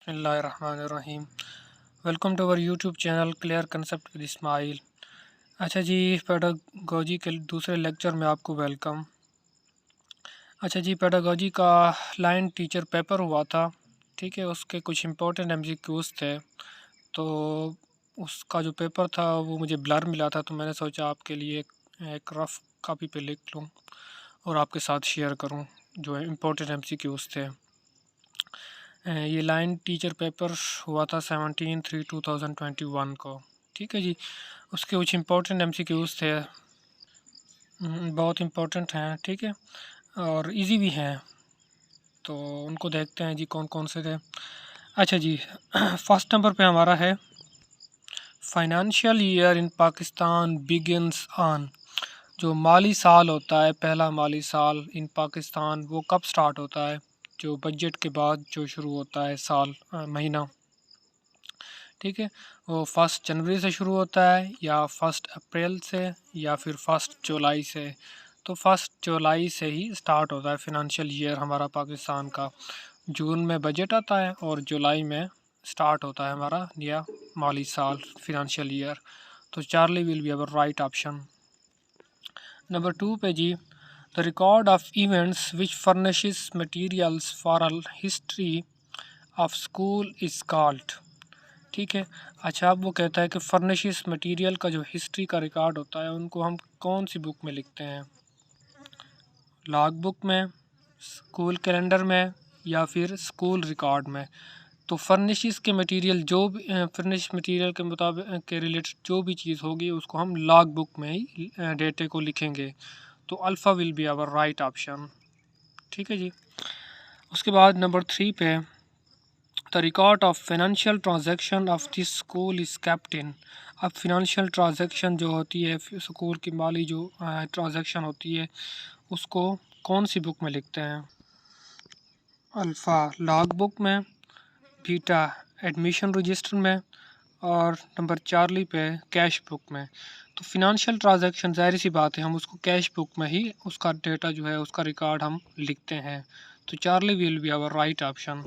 बिस्मिल्लाहिर्रहमानिर्रहीम। Welcome to our YouTube channel clear concept with Ismail. अच्छा जी, पेडागोजी के दूसरे लेक्चर में आपको वेलकम। अच्छा जी, पेडागोजी का लाइन टीचर पेपर हुआ था, ठीक है। उसके कुछ इंपॉर्टेंट एमसीक्यूज़ थे, तो उसका जो पेपर था वो मुझे ब्लर मिला था, तो मैंने सोचा आपके लिए एक रफ़ कॉपी पे लिख लूँ और आपके साथ शेयर करूँ जो इम्पोर्टेंट एमसीक्यूज़ थे। ये लाइन टीचर पेपर हुआ था 17/3/2021 को, ठीक है जी। उसके कुछ इम्पोर्टेंट एमसीक्यूज़ थे, बहुत इम्पोर्टेंट हैं, ठीक है, और इजी भी हैं, तो उनको देखते हैं जी कौन कौन से थे। अच्छा जी, फर्स्ट नंबर पे हमारा है financial year in Pakistan begins on. जो माली साल होता है, पहला माली साल इन पाकिस्तान, वो कब स्टार्ट होता है? जो बजट के बाद जो शुरू होता है साल, महीना, ठीक है। वो 1 जनवरी से शुरू होता है या 1 अप्रैल से या फिर 1 जुलाई से। तो 1 जुलाई से ही स्टार्ट होता है फाइनेंशियल ईयर हमारा पाकिस्तान का। जून में बजट आता है और जुलाई में स्टार्ट होता है हमारा नया माली साल, फाइनेंशियल ईयर। तो Charlie will be our right option. Number 2 पे जी, the record of events which furnishes materials for a history of school is called, ठीक है। अच्छा, अब वो कहता है कि फर्निशिस मटेरियल का जो हिस्ट्री का रिकॉर्ड होता है उनको हम कौन सी बुक में लिखते हैं? लॉग बुक में, स्कूल कैलेंडर में, या फिर स्कूल रिकॉर्ड में। तो फर्निशिस के मटेरियल जो भी फर्निश मटेरियल के मुताबिक के रिलेटेड जो भी चीज़ होगी उसको हम लॉग बुक में ही डेटे को लिखेंगे। तो alpha will be our right option, ठीक है जी। उसके बाद नंबर 3 पे, the record of financial transaction of this school is kept in. अब फिनंशियल ट्रांजैक्शन जो होती है, स्कूल की माली जो ट्रांजैक्शन होती है, उसको कौन सी बुक में लिखते हैं? अल्फ़ा लॉग बुक में, बीटा एडमिशन रजिस्टर में, और नंबर चार्ली पे कैश बुक में। तो फिनंशियल ट्रांजैक्शन ज़ाहिर सी बात है हम उसको कैश बुक में ही उसका डेटा जो है उसका रिकॉर्ड हम लिखते हैं। तो Charlie will be our right option.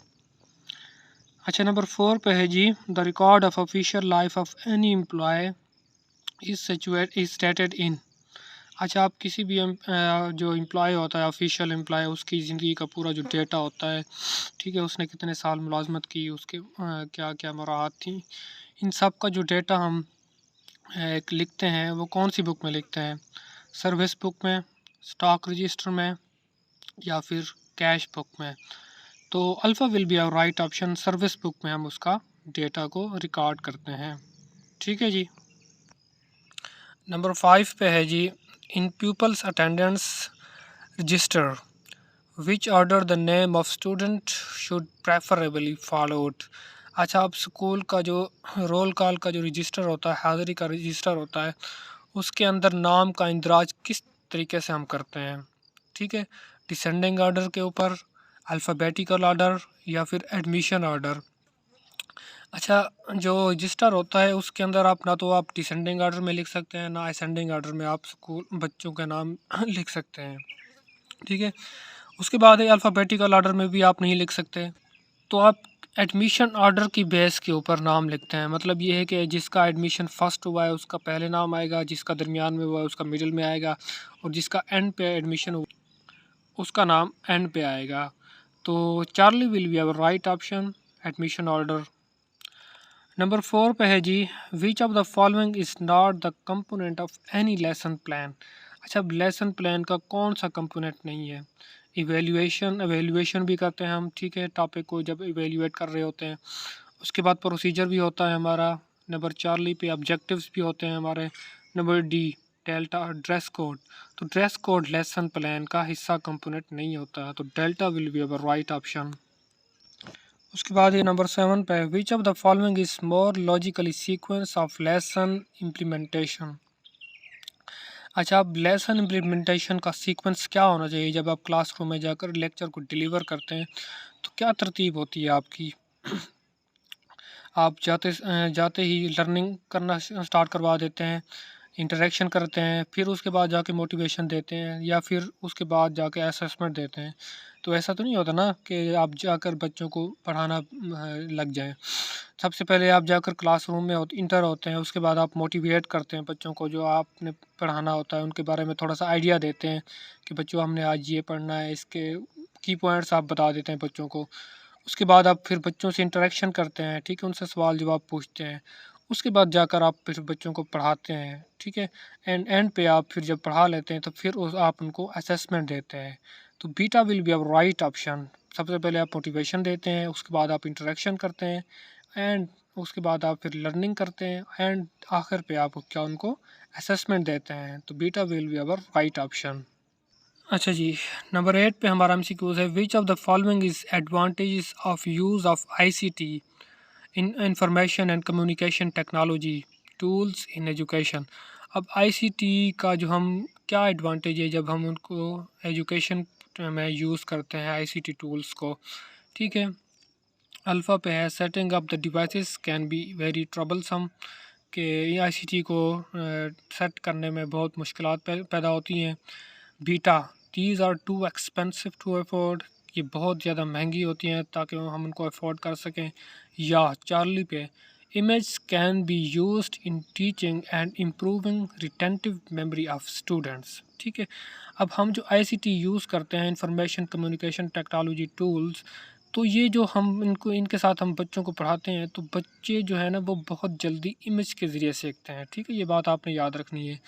अच्छा, नंबर 4 पे है जी, the record of official life of any employ is stated in. अच्छा, आप किसी भी जो एम्प्लॉय होता है, ऑफिशियल एम्प्लॉय, उसकी ज़िंदगी का पूरा जो डेटा होता है, ठीक है, उसने कितने साल मुलाजमत की, उसके क्या क्या मराहत थी, इन सब का जो डेटा हम एक लिखते हैं वो कौन सी बुक में लिखते हैं? सर्विस बुक में, स्टॉक रजिस्टर में, या फिर कैश बुक में। तो alpha will be our right option. Service book में हम उसका डेटा को रिकॉर्ड करते हैं, ठीक है जी। नंबर 5 पे है जी, in peoples attendance register which order the name of student should preferably followed. अच्छा, अब स्कूल का जो रोल कॉल का जो रजिस्टर होता है, हाज़िरी का रजिस्टर होता है, उसके अंदर नाम का इंदराज किस तरीके से हम करते हैं, ठीक है। डिसेंडिंग ऑर्डर के ऊपर, अल्फ़ाबेटिकल ऑर्डर, या फिर एडमिशन ऑर्डर। अच्छा, जो रजिस्टर होता है उसके अंदर आप ना तो आप डिसेंडिंग ऑर्डर में लिख सकते हैं, ना असेंडिंग ऑर्डर में आप स्कूल बच्चों के नाम लिख सकते हैं, ठीक है। उसके बाद है अल्फ़ाबेटिकल ऑर्डर में भी आप नहीं लिख सकते। तो आप एडमिशन ऑर्डर की बेस के ऊपर नाम लिखते हैं। मतलब ये है कि जिसका एडमिशन फ़र्स्ट हुआ है उसका पहले नाम आएगा, जिसका दरमियान में हुआ है उसका मिडिल में आएगा, और जिसका एंड पे एडमिशन हुआ उसका नाम एंड पे आएगा। तो Charlie will be our right option, admission order. Number 4 पे है जी, which of the following is not the component of any lesson plan. अच्छा, अब लेसन प्लान का कौन सा कंपोनेंट नहीं है? एवेल्यूएशन भी करते हैं हम, ठीक है, टॉपिक को जब एवेल्यूएट कर रहे होते हैं। उसके बाद प्रोसीजर भी होता है हमारा। नंबर चार्ली पे ऑब्जेक्टिव्स भी होते हैं हमारे। Number D delta dress code. तो ड्रेस कोड लेसन प्लान का हिस्सा कंपोनेंट नहीं होता, तो delta will be our right option. उसके बाद ये नंबर 7 पे, विच of the following is more logically sequence of lesson implementation. अच्छा, अब लेसन इम्प्लीमेंटेशन का सीक्वेंस क्या होना चाहिए जब आप क्लासरूम में जाकर लेक्चर को डिलीवर करते हैं? तो क्या तरतीब होती है आपकी? आप जाते जाते ही लर्निंग करना स्टार्ट करवा देते हैं, इंटरेक्शन करते हैं, फिर उसके बाद जाके मोटिवेशन देते हैं या फिर उसके बाद जाके असेसमेंट देते हैं। तो ऐसा तो नहीं होता ना कि आप जाकर बच्चों को पढ़ाना लग जाएं। सबसे पहले आप जाकर क्लासरूम में इंटर होते हैं, उसके बाद आप मोटिवेट करते हैं बच्चों को, जो आपने पढ़ाना होता है उनके बारे में थोड़ा सा आइडिया देते हैं कि बच्चों हमने आज ये पढ़ना है, इसके की पॉइंट्स आप बता देते हैं बच्चों को। उसके बाद आप फिर बच्चों से इंटरेक्शन करते हैं, ठीक है, उनसे सवाल जवाब पूछते हैं। उसके बाद जाकर आप फिर बच्चों को पढ़ाते हैं, ठीक है। एंड पे आप फिर जब पढ़ा लेते हैं तो फिर आप उनको असेसमेंट देते हैं। तो beta will be a right option. सबसे पहले आप मोटिवेशन देते हैं, उसके बाद आप इंटरेक्शन करते हैं, एंड उसके बाद आप फिर लर्निंग करते हैं, एंड आखिर पे आप क्या उनको असेसमेंट देते हैं। तो beta will be our right option. अच्छा जी, नंबर 8 पे हमारा एमसीक्यूज है, विच of the following is advantages of use of ICT in information and communication technology tools in education. अब आईसीटी का जो हम क्या एडवांटेज है जब हम उनको एजुकेशन में यूज़ करते हैं आईसीटी टूल्स को, ठीक है। अल्फ़ा पे है, setting up the devices can be very troublesome, कि आईसीटी को सेट करने में बहुत मुश्किलात पैदा होती हैं। Beta, these are too expensive to afford, ये बहुत ज़्यादा महंगी होती हैं ताकि हम उनको अफोर्ड कर सकें। या चार्ली पे, image can be used in teaching and improving retentive memory of students, ठीक है। अब हम जो आईसीटी यूज़ करते हैं, इंफॉर्मेशन कम्युनिकेशन टेक्नोलॉजी टूल्स, तो ये जो हम इनको इनके साथ हम बच्चों को पढ़ाते हैं तो बच्चे जो है ना वो बहुत जल्दी इमेज के ज़रिए सीखते हैं, ठीक है। ये बात आपने याद रखनी है,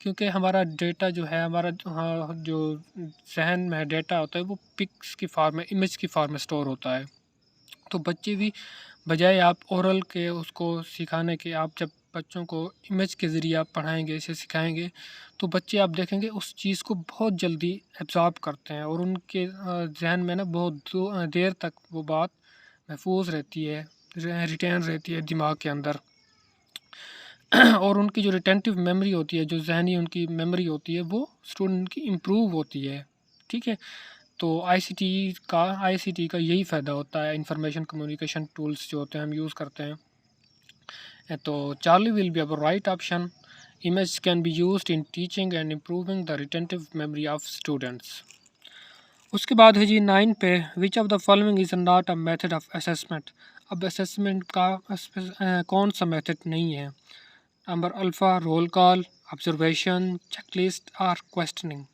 क्योंकि हमारा डेटा जो है, हमारा जो जहन में डेटा होता है वो पिक्स की फॉर्म में, इमेज की फॉर्म में स्टोर होता है। तो बच्चे भी, बजाय आप ओरल के उसको सिखाने के, आप जब बच्चों को इमेज के ज़रिए आप पढ़ाएंगे, इसे सिखाएंगे, तो बच्चे आप देखेंगे उस चीज़ को बहुत जल्दी एब्जॉर्ब करते हैं और उनके जहन में ना बहुत देर तक वो बात महफूज रहती है, रिटेन रहती है दिमाग के अंदर। और उनकी जो रिटेंटिव मेमोरी होती है, जो जहनी उनकी मेमोरी होती है, वो स्टूडेंट की इम्प्रूव होती है, ठीक है। तो आईसीटी का यही फ़ायदा होता है, इंफॉर्मेशन कम्युनिकेशन टूल्स जो होते हैं हम यूज़ करते हैं। तो Charlie will be our right option. Image can be used in teaching and improving the retentive memory of students. उसके बाद है जी 9 पे, विच of the following is not a method of assessment. अब असेसमेंट का कौन सा मेथड नहीं है। Number alpha, roll call, observation, checklist और क्वेश्चनिंग।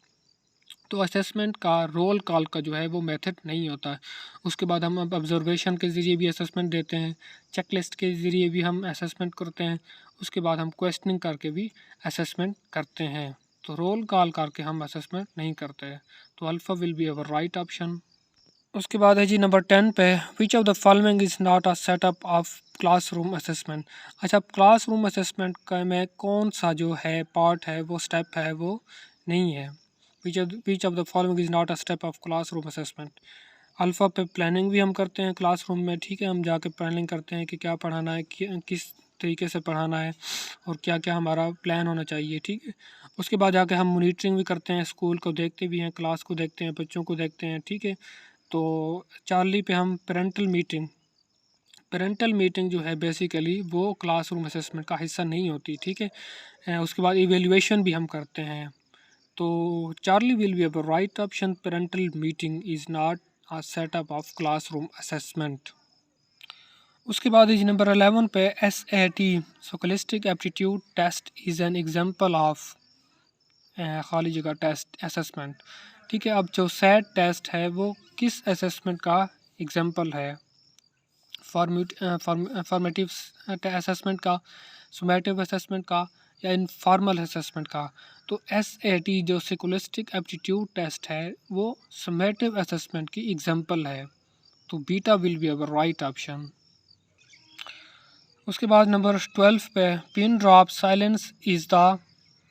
तो असेसमेंट का रोल कॉल का जो है वो मेथड नहीं होता है। उसके बाद हम अब ऑब्जर्वेशन के ज़रिए भी असेसमेंट देते हैं, चेकलिस्ट के ज़रिए भी हम असेसमेंट करते हैं, उसके बाद हम क्वेश्चनिंग करके भी असेसमेंट करते हैं। तो रोल कॉल करके हम असेसमेंट नहीं करते हैं। तो alpha will be our right option. उसके बाद है जी नंबर 10 पे, विच of the following is not a setup of classroom assessment. अच्छा, क्लासरूम असेसमेंट का में कौन सा जो है पार्ट है, वो स्टेप है, वो नहीं है। विच of the following is not a step of classroom assessment. Alpha पे प्लानिंग भी हम करते हैं क्लासरूम में, ठीक है, हम जाके प्लानिंग करते हैं कि क्या पढ़ाना है, किस तरीके से पढ़ाना है और क्या क्या हमारा प्लान होना चाहिए, ठीक है। उसके बाद जाके हम मॉनिटरिंग भी करते हैं, स्कूल को देखते भी हैं, क्लास को देखते हैं, बच्चों को देखते हैं, ठीक है। तो चार्ली पे हम पेरेंटल मीटिंग जो है बेसिकली वो क्लासरूम असेसमेंट का हिस्सा नहीं होती, ठीक है। उसके बाद इवेल्युएशन भी हम करते हैं। तो Charlie will be a right option. Parental meeting is not a setup of classroom assessment. उसके बाद इज नंबर 11 पे, SAT scholastic aptitude test is an example of खाली जगह टेस्ट असेसमेंट, ठीक है। अब जो सैट टेस्ट है वो किस असेसमेंट का एग्जांपल है। फॉर्मेटिव असेसमेंट का, सुमेटिव असेसमेंट का, या इनफॉर्मल असेसमेंट का। तो SAT जो स्कोलास्टिक एप्टीट्यूड टेस्ट है वो सुमेटिव असेसमेंट की एग्जांपल है। तो beta will be our right option. उसके बाद नंबर 12 पे, pin drop silence is the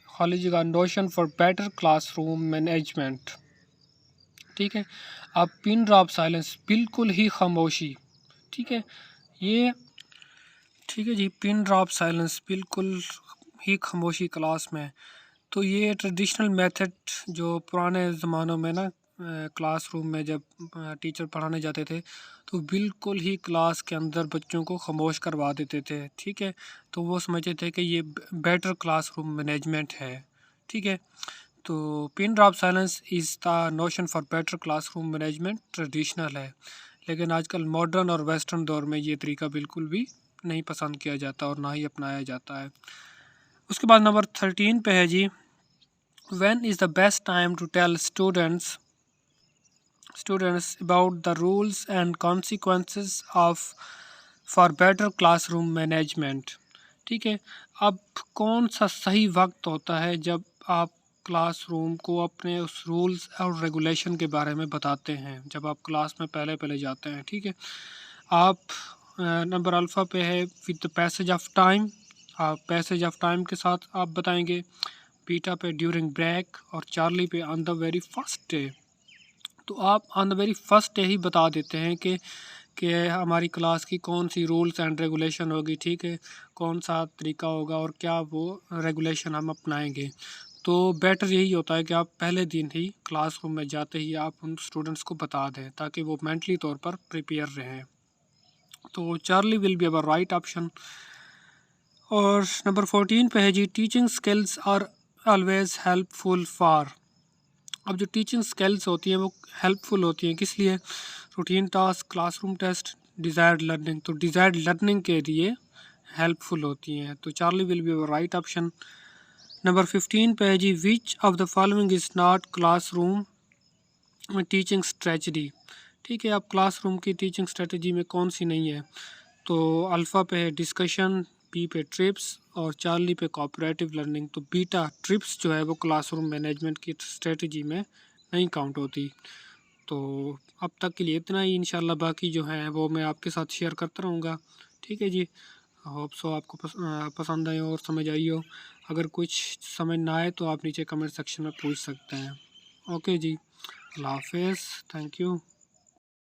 खाली जगह notion for better classroom management, ठीक है। अब पिन ड्रॉप साइलेंस, बिल्कुल ही खामोशी, ठीक है, ये, ठीक है जी, पिन ड्रॉप साइलेंस, बिल्कुल ही खामोशी क्लास में। तो ये ट्रेडिशनल मेथड जो पुराने ज़मानों में ना क्लासरूम में जब टीचर पढ़ाने जाते थे तो बिल्कुल ही क्लास के अंदर बच्चों को खामोश करवा देते थे, ठीक है। तो वो समझते थे कि ये बेटर क्लासरूम मैनेजमेंट है, ठीक है। तो pin drop silence is the notion for better classroom management traditional है, लेकिन आजकल मॉडर्न और वेस्टर्न दौर में ये तरीका बिल्कुल भी नहीं पसंद किया जाता और ना ही अपनाया जाता है। उसके बाद नंबर 13 पे है जी, when is the best time to tell students about the rules and consequences of for better classroom management, ठीक है। अब कौन सा सही वक्त होता है जब आप क्लासरूम को अपने उस रूल्स और रेगुलेशन के बारे में बताते हैं, जब आप क्लास में पहले पहले जाते हैं, ठीक है। आप नंबर अल्फ़ा पे है with the passage of time, आप पैसेज ऑफ टाइम के साथ आप बताएंगे। बीटा पे ड्यूरिंग ब्रेक और चार्ली पे on the very first day. तो आप on the very first day ही बता देते हैं कि हमारी क्लास की कौन सी रूल्स एंड रेगुलेशन होगी, ठीक है, कौन सा तरीका होगा और क्या वो रेगुलेशन हम अपनाएंगे। तो बेटर यही होता है कि आप पहले दिन ही क्लासरूम में जाते ही आप उन स्टूडेंट्स को बता दें ताकि वो मेंटली तौर पर प्रिपेयर रहें। तो Charlie will be our right option. और नंबर 14 पे है जी, teaching skills are always helpful for. अब जो टीचिंग स्किल्स होती हैं वो हेल्पफुल होती हैं किस लिए? Routine task, classroom test, desired learning. तो डिज़ायर्ड लर्निंग के लिए हेल्पफुल होती हैं। तो Charlie will be right option. Number 15 पे है जी, which of the following is not classroom teaching strategy. ठीक है, अब क्लासरूम की टीचिंग स्ट्रेटजी में कौन सी नहीं है? तो अल्फ़ा पे है डिस्कशन, बी पे ट्रिप्स और चार्ली पे कोऑपरेटिव लर्निंग। तो बीटा ट्रिप्स जो है वो क्लासरूम मैनेजमेंट की स्ट्रेटजी में नहीं काउंट होती। तो अब तक के लिए इतना ही, इंशाल्लाह बाकी जो है वो मैं आपके साथ शेयर करता रहूँगा। ठीक है जी, होप सो आपको पसंद आए और समझ आई हो। अगर कुछ समझ ना आए तो आप नीचे कमेंट सेक्शन में पूछ सकते हैं। ओके जी, अल्लाह हाफिज़, थैंक यू।